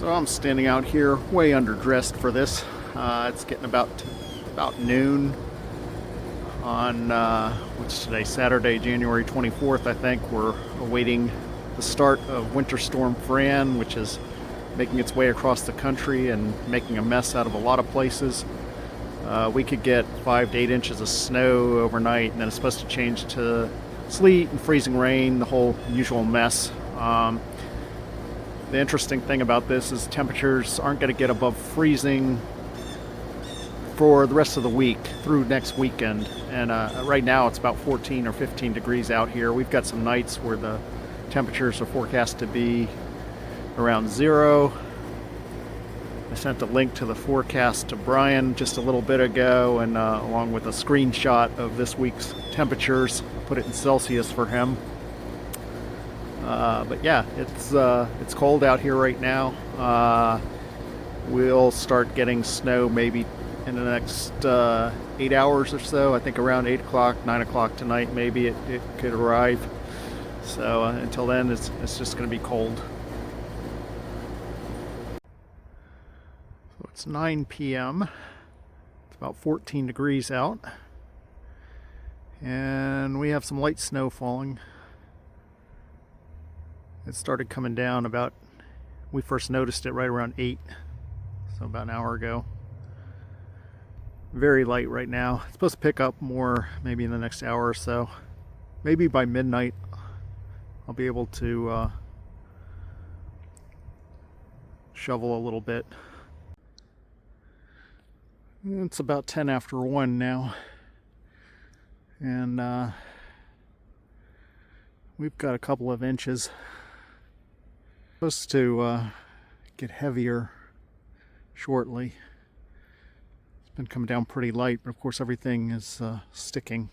So I'm standing out here way underdressed for this. It's getting about noon on what's today, Saturday, January 24th, I think. We're awaiting the start of Winter Storm Fern, which is making its way across the country and making a mess out of a lot of places. We could get 5 to 8 inches of snow overnight, and then it's supposed to change to sleet and freezing rain, the whole usual mess. The interesting thing about this is temperatures aren't going to get above freezing for the rest of the week through next weekend. And right now it's about 14 or 15 degrees out here. We've got some nights where the temperatures are forecast to be around 0. I sent a link to the forecast to Brian just a little bit ago, and along with a screenshot of this week's temperatures. Put it in Celsius for him. But yeah, it's cold out here right now. We'll start getting snow maybe in the next 8 hours or so. I think around 8 o'clock, 9 o'clock tonight, maybe it could arrive. So until then, it's just going to be cold. So it's 9 p.m. It's about 14 degrees out. And we have some light snow falling. It started coming down we first noticed it right around 8, so about an hour ago. Very light right now. It's supposed to pick up more maybe in the next hour or so. Maybe by midnight I'll be able to shovel a little bit. It's about 10 after 1 now. And we've got a couple of inches. Supposed to get heavier shortly. It's been coming down pretty light, but of course everything is sticking.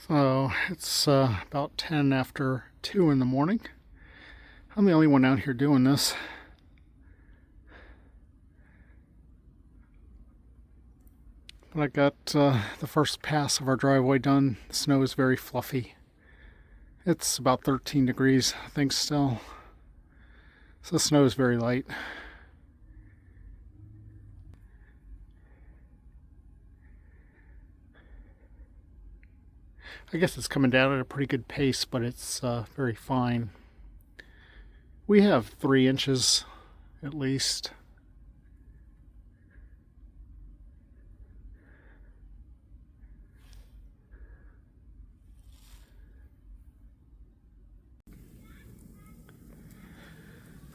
So it's about 10 after 2 in the morning. I'm the only one out here doing this. But I got the first pass of our driveway done. The snow is very fluffy. It's about 13 degrees, I think, still. So the snow is very light. I guess it's coming down at a pretty good pace, but it's very fine. We have 3 inches at least.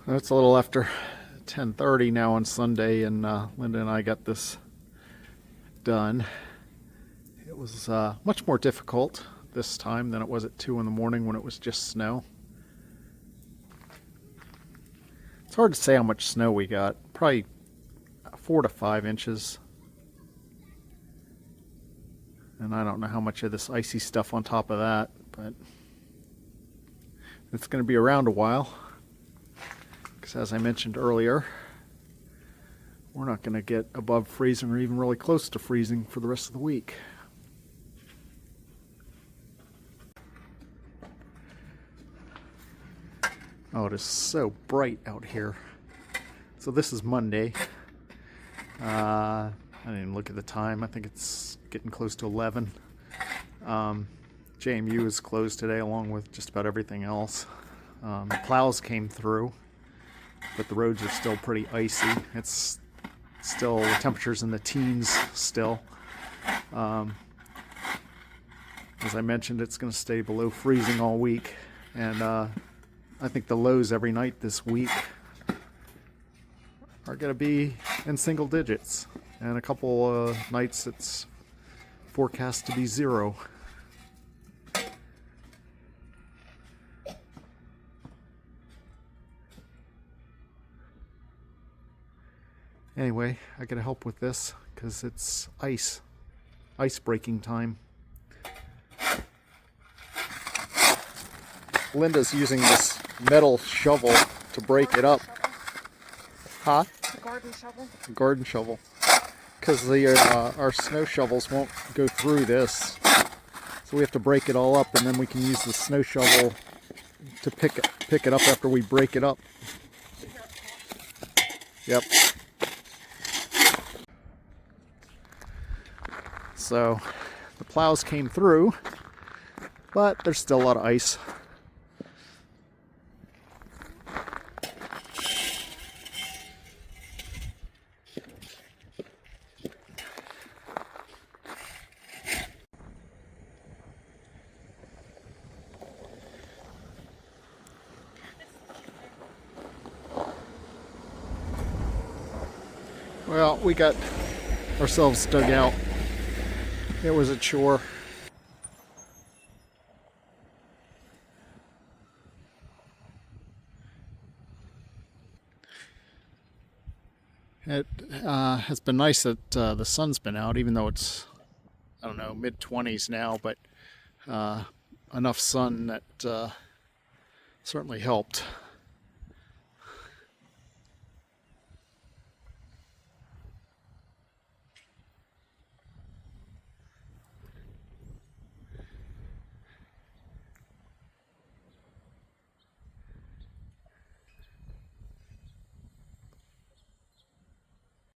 It's a little after 10:30 now on Sunday, and Linda and I got this done. It was much more difficult this time than it was at 2 in the morning when it was just snow. It's hard to say how much snow we got. Probably 4 to 5 inches. And I don't know how much of this icy stuff on top of that, but it's going to be around a while. Because as I mentioned earlier, we're not going to get above freezing or even really close to freezing for the rest of the week. Oh, it is so bright out here. So this is Monday. I didn't even look at the time. I think it's getting close to 11. JMU is closed today along with just about everything else. The plows came through, but the roads are still pretty icy. It's still, the temperature's in the teens still. As I mentioned, it's going to stay below freezing all week. And I think the lows every night this week are going to be in single digits. And a couple nights it's forecast to be 0. Anyway, I gotta help with this because it's ice breaking time. Linda's using this metal shovel to break it up. Huh? The garden shovel? Garden shovel. Because our snow shovels won't go through this. So we have to break it all up, and then we can use the snow shovel to pick it up after we break it up. Yep. So the plows came through, but there's still a lot of ice. Well, we got ourselves dug out. It was a chore. It has been nice that the sun's been out, even though it's, I don't know, mid-20s now, but enough sun that certainly helped.